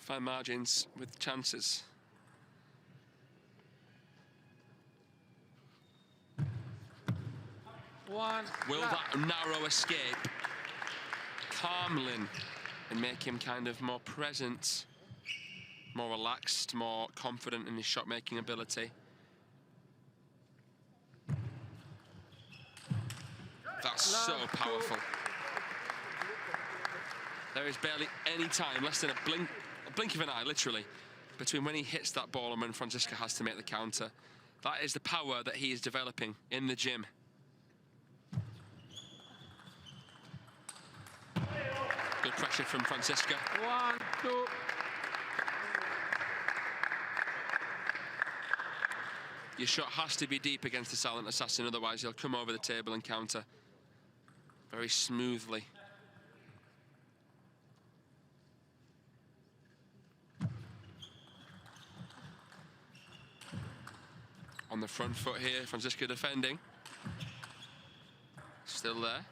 Fine margins with chances. Will that narrow escape calm Lin and make him kind of more present, more relaxed, more confident in his shot-making ability? That's so powerful. There is barely any time, less than a blink of an eye, literally, between when he hits that ball and when Franziska has to make the counter. That is the power that he is developing in the gym. Good pressure from Franziska. 1, 2. Your shot has to be deep against the silent assassin, otherwise he'll come over the table and counter very smoothly. On the front foot here, Franziska defending. Still there.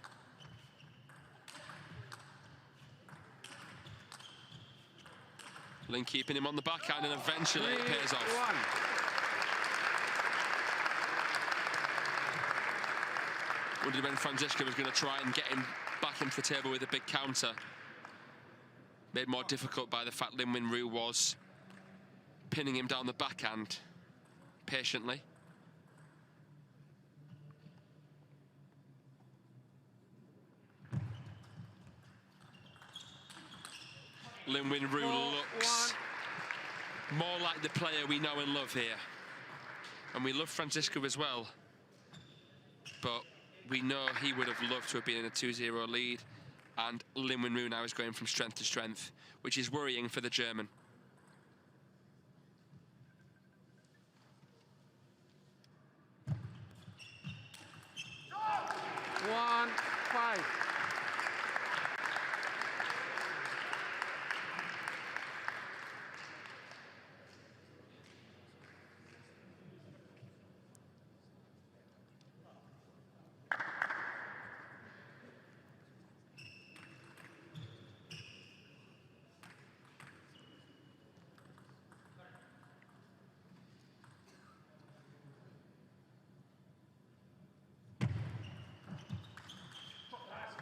Lin keeping him on the backhand, and eventually it pays off. Wondered when Franziska was going to try and get him back into the table with a big counter. Made more difficult by the fact Lin Winru was pinning him down the backhand patiently. Lin Winru looks more like the player we know and love here. And we love Franziska as well. But we know he would have loved to have been in a 2-0 lead. And Lin Winru now is going from strength to strength, which is worrying for the German. One, 5.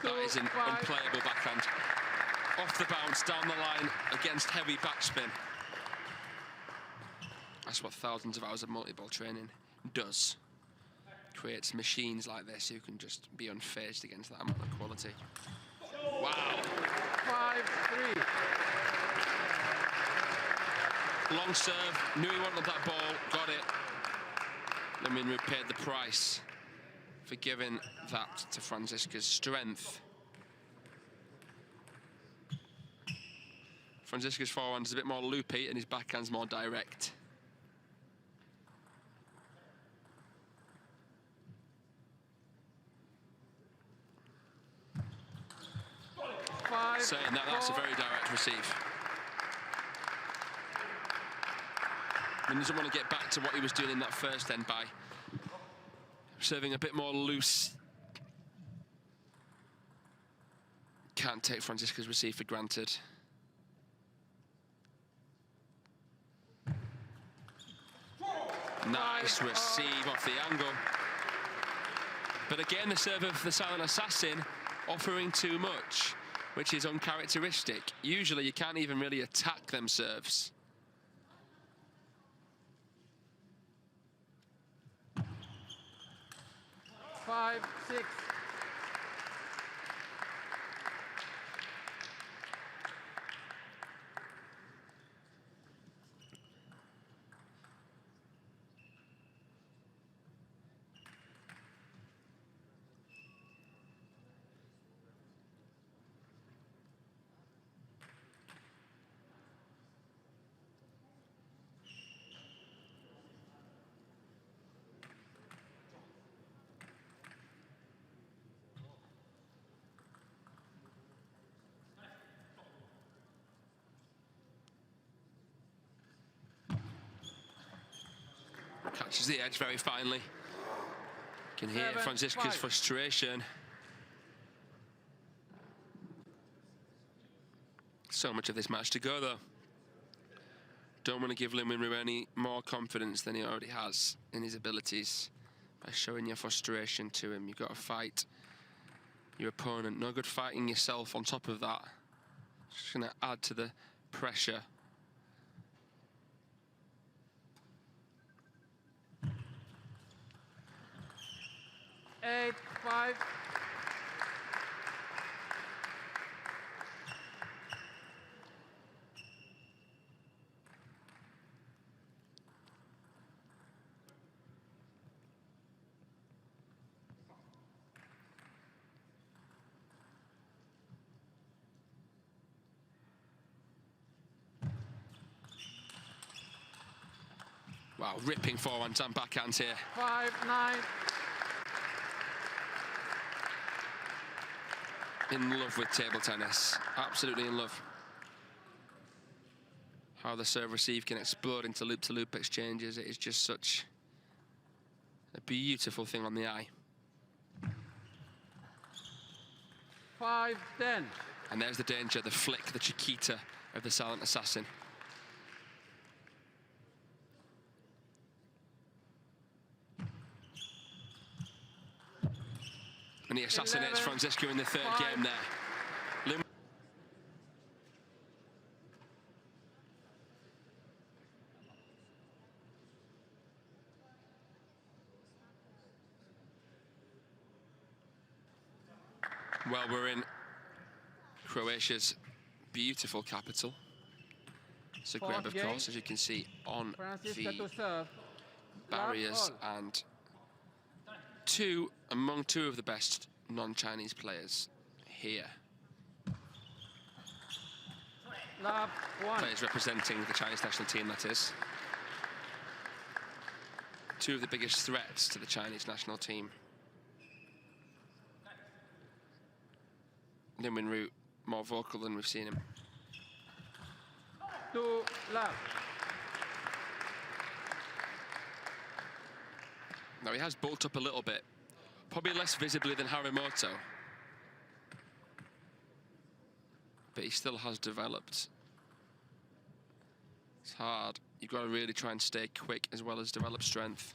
That is an unplayable backhand. Off the bounce, down the line, against heavy backspin. That's what thousands of hours of multi-ball training does. Creates machines like this who can just be unfazed against that amount of quality. Wow. 5-3. Long serve, knew he wanted that ball, got it. Lin Winru paid the price for giving that to Franziska's strength. Franziska's forehand is a bit more loopy and his backhand's more direct. Saying that, that's a very direct receive. He doesn't want to get back to what he was doing in that first end by serving a bit more loose. Can't take Franziska's receive for granted. Nice receive off the angle. But again, the serve of the silent assassin offering too much, which is uncharacteristic. Usually you can't even really attack them serves. Five, 6. Catches the edge very finely. Can hear Franziska's frustration. So much of this match to go, though. don't want to give Lin Winru any more confidence than he already has in his abilities by showing your frustration to him. You've got to fight your opponent. No good fighting yourself on top of that. Just going to add to the pressure. Eight, 5. Wow, ripping forehands and backhands here. 5, 9. In love with table tennis. Absolutely in love. How the serve receive can explode into loop-to-loop exchanges. It is just such a beautiful thing on the eye. 5, 10. And there's the danger, the flick, the Chiquita of the silent assassin. And he assassinates 11, Franziska in the third 5. game there. Lin Well, we're in Croatia's beautiful capital, Zagreb, of course, as you can see on Franziska the to serve. barriers, Love all. and among two of the best non-Chinese players here. Love 1. Players representing the Chinese national team, that is. Two of the biggest threats to the Chinese national team. Lin Winru more vocal than we've seen him. 2, love. Now he has bulked up a little bit, probably less visibly than Harimoto, but he still has developed. It's hard. You've got to really try and stay quick as well as develop strength.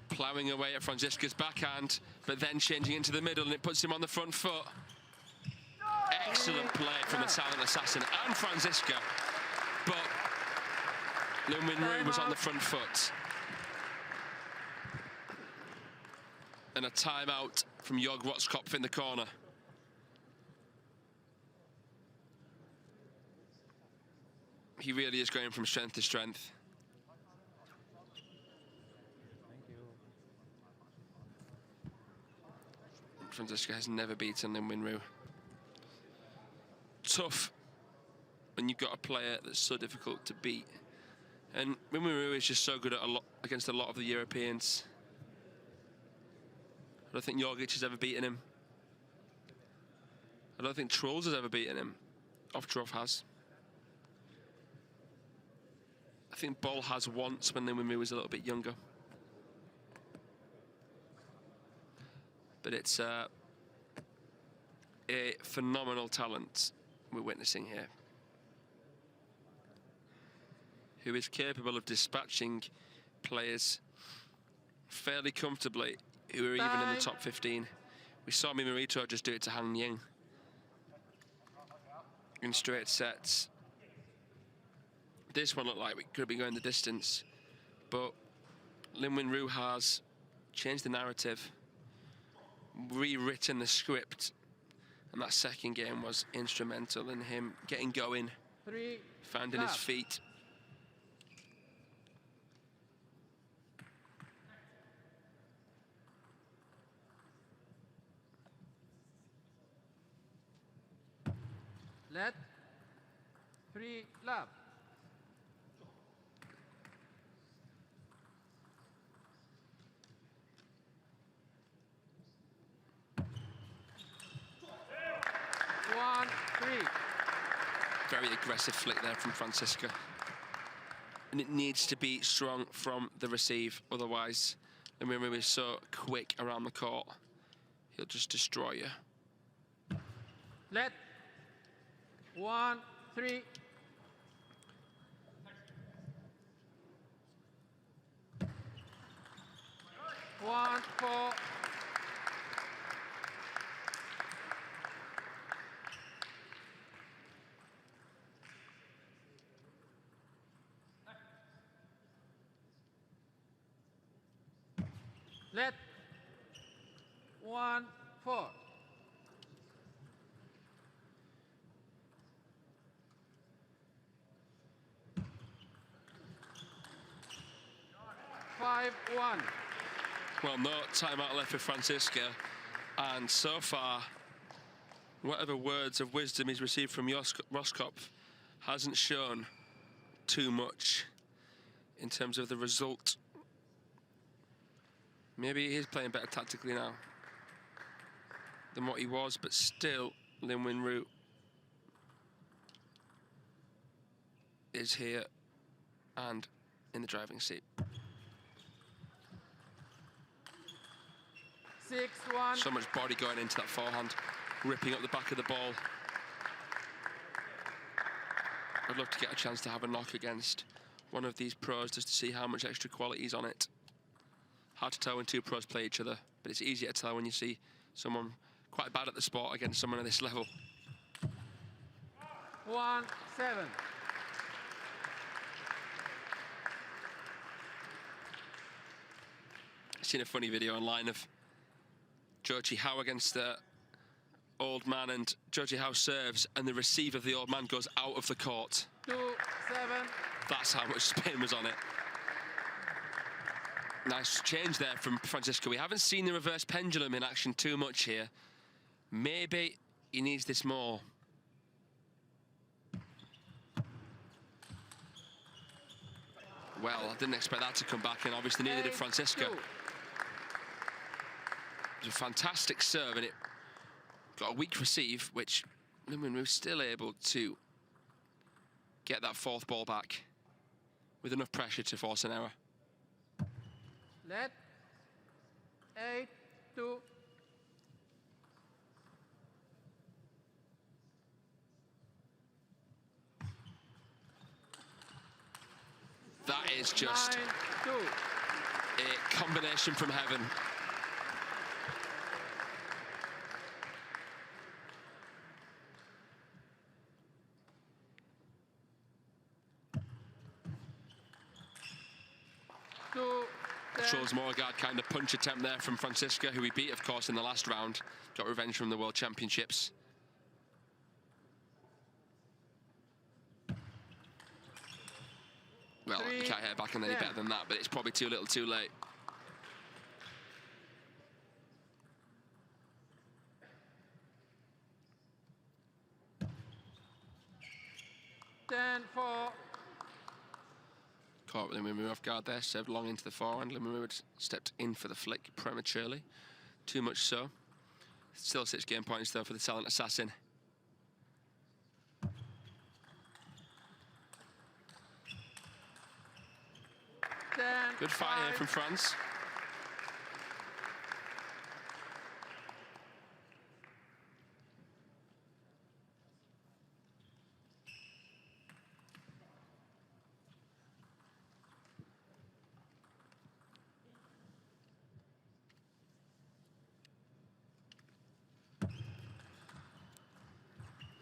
Ploughing away at Franziska's backhand, but then changing into the middle, and it puts him on the front foot. Excellent play from the silent assassin and Franziska, but Lin Winru was on the front foot. And a timeout from Jörg Rotzkopf in the corner. He really is going from strength to strength. Franziska has never beaten Lin Winru. Tough when you've got a player that's so difficult to beat. And Lin Winru is just so good at against a lot of the Europeans. I don't think Jorgic has ever beaten him. I don't think Trolls has ever beaten him. Ovtcharov has. I think Boll has once when Lin Winru was a little bit younger. But it's a phenomenal talent we're witnessing here, who is capable of dispatching players fairly comfortably who are even in the top 15. We saw Mimarito just do it to Han Ying in straight sets. This one looked like it could be going the distance, but Lin Winru has changed the narrative, rewritten the script, and that second game was instrumental in him getting going, 3, finding his feet. let. 3, love. Very aggressive flick there from Franziska. And it needs to be strong from the receive, otherwise Lin Winru is so quick around the court, he'll just destroy you. Let. 1, 3. One, 4. Let 1, 4. Five, 1. Well, no timeout left for Franziska, and so far, whatever words of wisdom he's received from Roskopf hasn't shown too much in terms of the result. Maybe he's playing better tactically now than what he was, but still, Lin Winru is here and in the driving seat. 6, 1. So much body going into that forehand, ripping up the back of the ball. I'd love to get a chance to have a knock against one of these pros just to see how much extra quality is on it. Hard to tell when two pros play each other, but it's easier to tell when you see someone quite bad at the sport against someone at this level. 1, 7. I've seen a funny video online of Georgie Howe against the old man, and Georgie Howe serves and the receive of the old man goes out of the court. 2, 7. That's how much spin was on it. Nice change there from Franziska. We haven't seen the reverse pendulum in action too much here. Maybe he needs this more. Well, I didn't expect that to come back, and obviously neither did Franziska. 2. It was a fantastic serve, and it got a weak receive, which Lin Winru was still able to get that fourth ball back with enough pressure to force an error. Let 8, 2. That is just 9, 2. a combination from heaven. Charles Morgard kind of punch attempt there from Franziska, who he beat, of course, in the last round. Got revenge from the World Championships. Well, you can't hit it back and any better than that, but it's probably too little too late. Ten, 4. Caught Lin Winru off guard there, served long into the forehand. Lin Winru had stepped in for the flick prematurely. Too much so. Still 6 game points though for the silent assassin. Good fight here from France.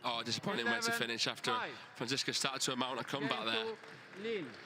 Oh, disappointing way to finish after Franziska started to mount a comeback there.